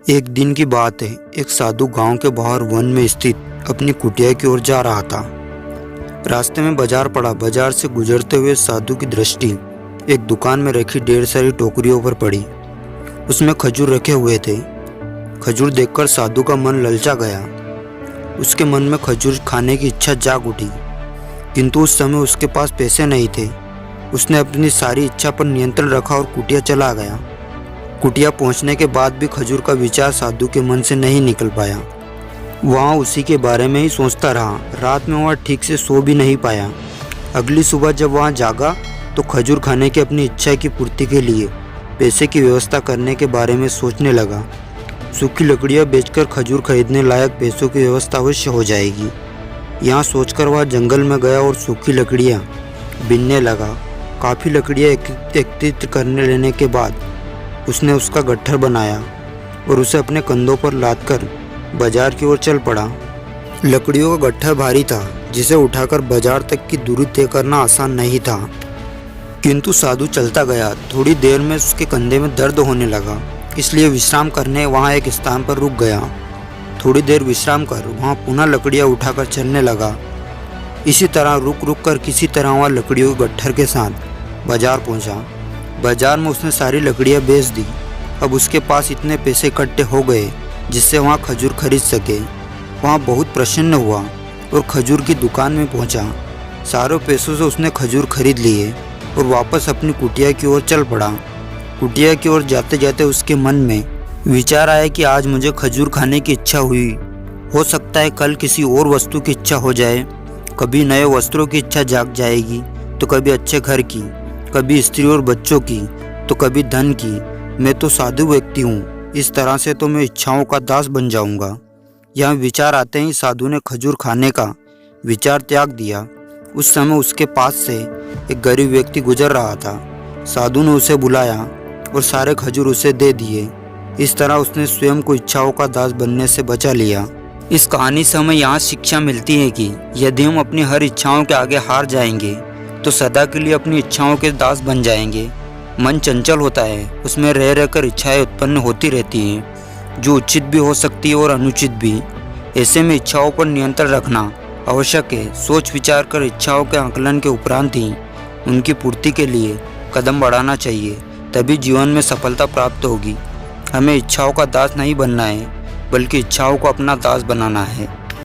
एक दिन की बात है। एक साधु गांव के बाहर वन में स्थित अपनी कुटिया की ओर जा रहा था। रास्ते में बाजार पड़ा। बाजार से गुजरते हुए साधु की दृष्टि एक दुकान में रखी ढेर सारी टोकरियों पर पड़ी। उसमें खजूर रखे हुए थे। खजूर देखकर साधु का मन ललचा गया। उसके मन में खजूर खाने की इच्छा जाग उठी, किंतु उस समय उसके पास पैसे नहीं थे। उसने अपनी सारी इच्छा पर नियंत्रण रखा और कुटिया चला गया। कुटिया पहुंचने के बाद भी खजूर का विचार साधु के मन से नहीं निकल पाया। वहाँ उसी के बारे में ही सोचता रहा। रात में वह ठीक से सो भी नहीं पाया। अगली सुबह जब वहाँ जागा तो खजूर खाने की अपनी इच्छा की पूर्ति के लिए पैसे की व्यवस्था करने के बारे में सोचने लगा। सूखी लकड़ियाँ बेचकर खजूर खरीदने लायक पैसों की व्यवस्था अवश्य हो जाएगी। यहाँ सोचकर वह जंगल में गया और सूखी लकड़ियाँ बीनने लगा। काफ़ी लकड़ियाँ एकत्रित करने लेने के बाद उसने उसका गट्ठर बनाया और उसे अपने कंधों पर लादकर बाजार की ओर चल पड़ा। लकड़ियों का गट्ठर भारी था, जिसे उठाकर बाजार तक की दूरी तय करना आसान नहीं था, किंतु साधु चलता गया। थोड़ी देर में उसके कंधे में दर्द होने लगा, इसलिए विश्राम करने वहाँ एक स्थान पर रुक गया। थोड़ी देर विश्राम कर वहाँ पुनः लकड़ियाँ उठाकर चलने लगा। इसी तरह रुक रुक कर किसी तरह वह लकड़ियों के गट्ठर के साथ बाजार पहुँचा। बाजार में उसने सारी लकड़ियाँ बेच दी। अब उसके पास इतने पैसे इकट्ठे हो गए जिससे वहाँ खजूर खरीद सके। वहाँ बहुत प्रसन्न हुआ और खजूर की दुकान में पहुँचा। सारे पैसों से उसने खजूर खरीद लिए और वापस अपनी कुटिया की ओर चल पड़ा। कुटिया की ओर जाते जाते उसके मन में विचार आया कि आज मुझे खजूर खाने की इच्छा हुई, हो सकता है कल किसी और वस्तु की इच्छा हो जाए। कभी नए वस्त्रों की इच्छा जाग जाएगी, तो कभी अच्छे घर की, कभी स्त्री और बच्चों की, तो कभी धन की। मैं तो साधु व्यक्ति हूँ, इस तरह से तो मैं इच्छाओं का दास बन जाऊँगा। यह विचार आते ही साधु ने खजूर खाने का विचार त्याग दिया। उस समय उसके पास से एक गरीब व्यक्ति गुजर रहा था। साधु ने उसे बुलाया और सारे खजूर उसे दे दिए। इस तरह उसने स्वयं को इच्छाओं का दास बनने से बचा लिया। इस कहानी से हमें यहाँ शिक्षा मिलती है कि यदि हम अपनी हर इच्छाओं के आगे हार जाएंगे तो सदा के लिए अपनी इच्छाओं के दास बन जाएंगे। मन चंचल होता है, उसमें रह रहकर इच्छाएं उत्पन्न होती रहती हैं, जो उचित भी हो सकती है और अनुचित भी। ऐसे में इच्छाओं पर नियंत्रण रखना आवश्यक है। सोच विचार कर इच्छाओं के आकलन के उपरांत ही उनकी पूर्ति के लिए कदम बढ़ाना चाहिए, तभी जीवन में सफलता प्राप्त होगी। हमें इच्छाओं का दास नहीं बनना है, बल्कि इच्छाओं को अपना दास बनाना है।